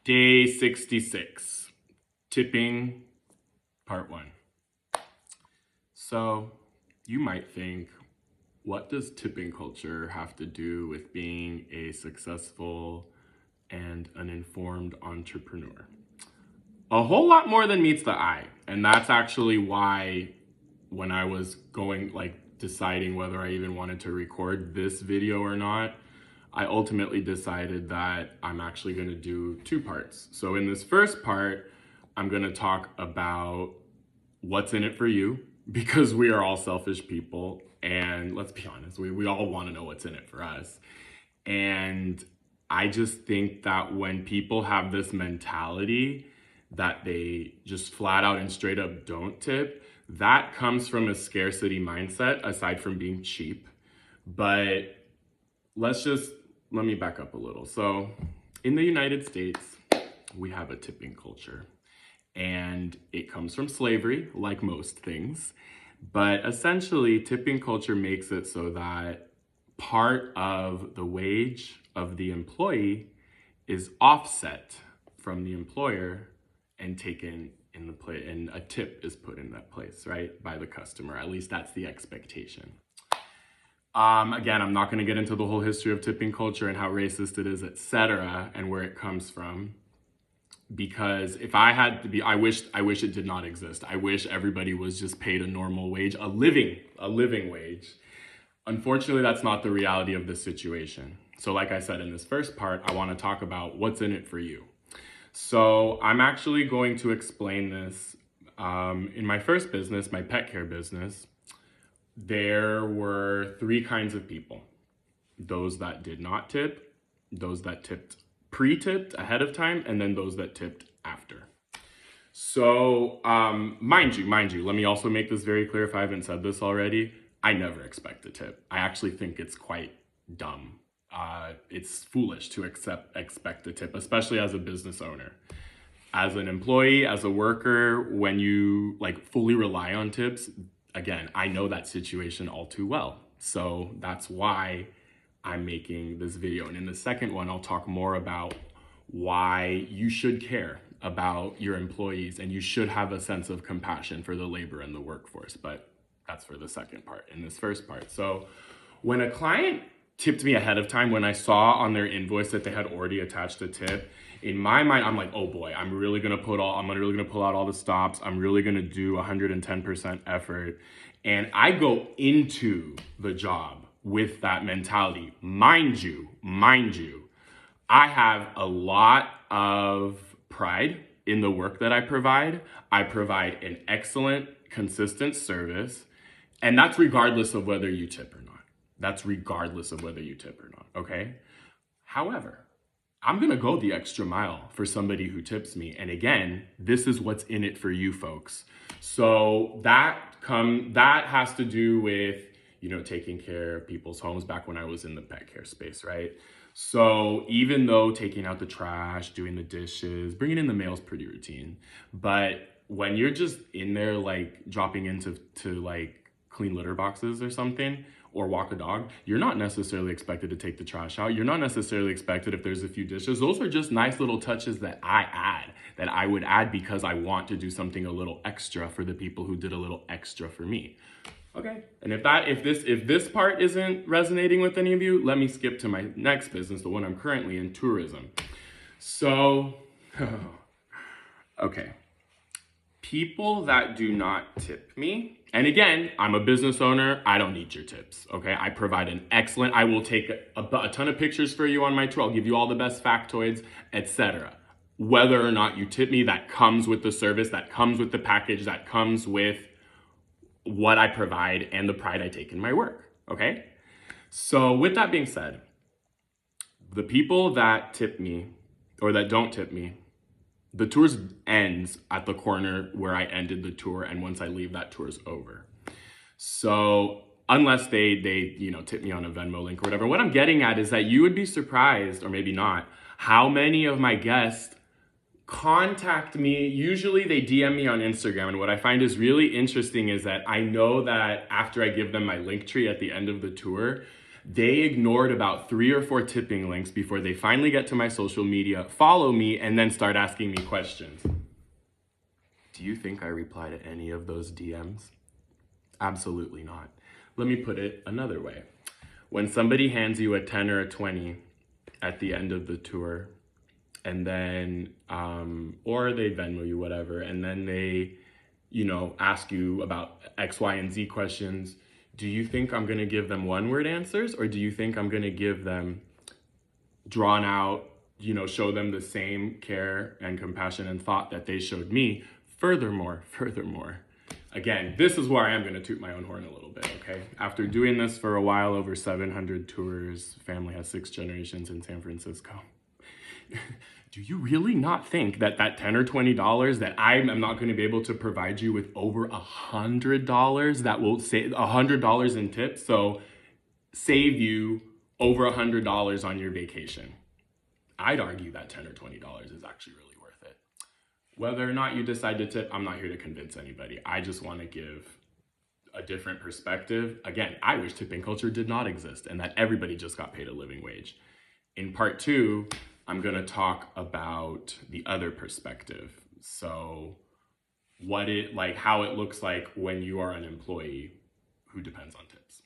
Day 66, tipping, part 1. So you might think, what does tipping culture have to do with being a successful and an informed entrepreneur? A whole lot more than meets the eye. And that's actually why when I was deciding whether I even wanted to record this video or not, I ultimately decided that I'm actually going to do 2 parts. So in this first part, I'm going to talk about what's in it for you, because we are all selfish people. And let's be honest, we all want to know what's in it for us. And I just think that when people have this mentality that they just flat out and straight up don't tip, that comes from a scarcity mindset aside from being cheap. But let me back up a little. So in the United States, we have a tipping culture, and it comes from slavery, like most things. But essentially, tipping culture makes it so that part of the wage of the employee is offset from the employer and taken in the place, and a tip is put in that place, right, by the customer. At least that's the expectation. Again, I'm not going to get into the whole history of tipping culture and how racist it is, etc., and where it comes from. Because if I had to be, I wish it did not exist. I wish everybody was just paid a normal wage, a living wage. Unfortunately, that's not the reality of this situation. So like I said, in this first part, I want to talk about what's in it for you. So I'm actually going to explain this. In my first business, my pet care business, there were 3 kinds of people: those that did not tip, those that tipped pre-tipped ahead of time, and then those that tipped after. So mind you, let me also make this very clear if I haven't said this already. I never expect a tip. I actually think it's quite dumb. It's foolish to expect a tip, especially as a business owner. As an employee, as a worker, when you fully rely on tips, again, I know that situation all too well. So that's why I'm making this video. And in the second one, I'll talk more about why you should care about your employees and you should have a sense of compassion for the labor and the workforce. But that's for the second part. In this first part, so when a client tipped me ahead of time, when I saw on their invoice that they had already attached a tip, in my mind, I'm like, oh boy, I'm really gonna pull out all the stops. I'm really gonna do 110% effort. And I go into the job with that mentality. Mind you, I have a lot of pride in the work that I provide. I provide an excellent, consistent service, and that's regardless of whether you tip or not. Okay? However, I'm gonna go the extra mile for somebody who tips me. And again, this is what's in it for you folks. So that has to do with, taking care of people's homes back when I was in the pet care space, right? So even though taking out the trash, doing the dishes, bringing in the mail is pretty routine, but when you're just in there dropping into clean litter boxes or something, or walk a dog, you're not necessarily expected to take the trash out. You're not necessarily expected if there's a few dishes. Those are just nice little touches that I would add because I want to do something a little extra for the people who did a little extra for me. Okay, and if this part isn't resonating with any of you, let me skip to my next business, the one I'm currently in, tourism. So, okay. People that do not tip me, and again, I'm a business owner, I don't need your tips, okay? I provide I will take a ton of pictures for you on my tour, I'll give you all the best factoids, etc. Whether or not you tip me, that comes with the service, that comes with the package, that comes with what I provide and the pride I take in my work, okay? So with that being said, the people that tip me, or that don't tip me, the tour ends at the corner where I ended the tour, and once I leave, that tour is over. So unless they tip me on a Venmo link or whatever, what I'm getting at is that you would be surprised, or maybe not, how many of my guests contact me. Usually they DM me on Instagram, and what I find is really interesting is that I know that after I give them my link tree at the end of the tour, They ignored about 3 or 4 tipping links before they finally get to my social media, follow me, and then start asking me questions. Do you think I reply to any of those DMs? Absolutely not. Let me put it another way. When somebody hands you a 10 or a 20 at the end of the tour, and then, or they Venmo you, whatever, and then they, ask you about X, Y, and Z questions, do you think I'm gonna give them one-word answers, or do you think I'm gonna give them drawn out, show them the same care and compassion and thought that they showed me? Furthermore, again, this is where I am gonna toot my own horn a little bit, okay? After doing this for a while, over 700 tours, family has 6 generations in San Francisco. Do you really not think that $10 or $20 that I am not going to be able to provide you with over $100 that will save $100 in tips? So save you over $100 on your vacation. I'd argue that $10 or $20 is actually really worth it. Whether or not you decide to tip, I'm not here to convince anybody. I just want to give a different perspective. Again, I wish tipping culture did not exist and that everybody just got paid a living wage. In part 2, I'm going to talk about the other perspective. So how it looks like when you are an employee who depends on tips.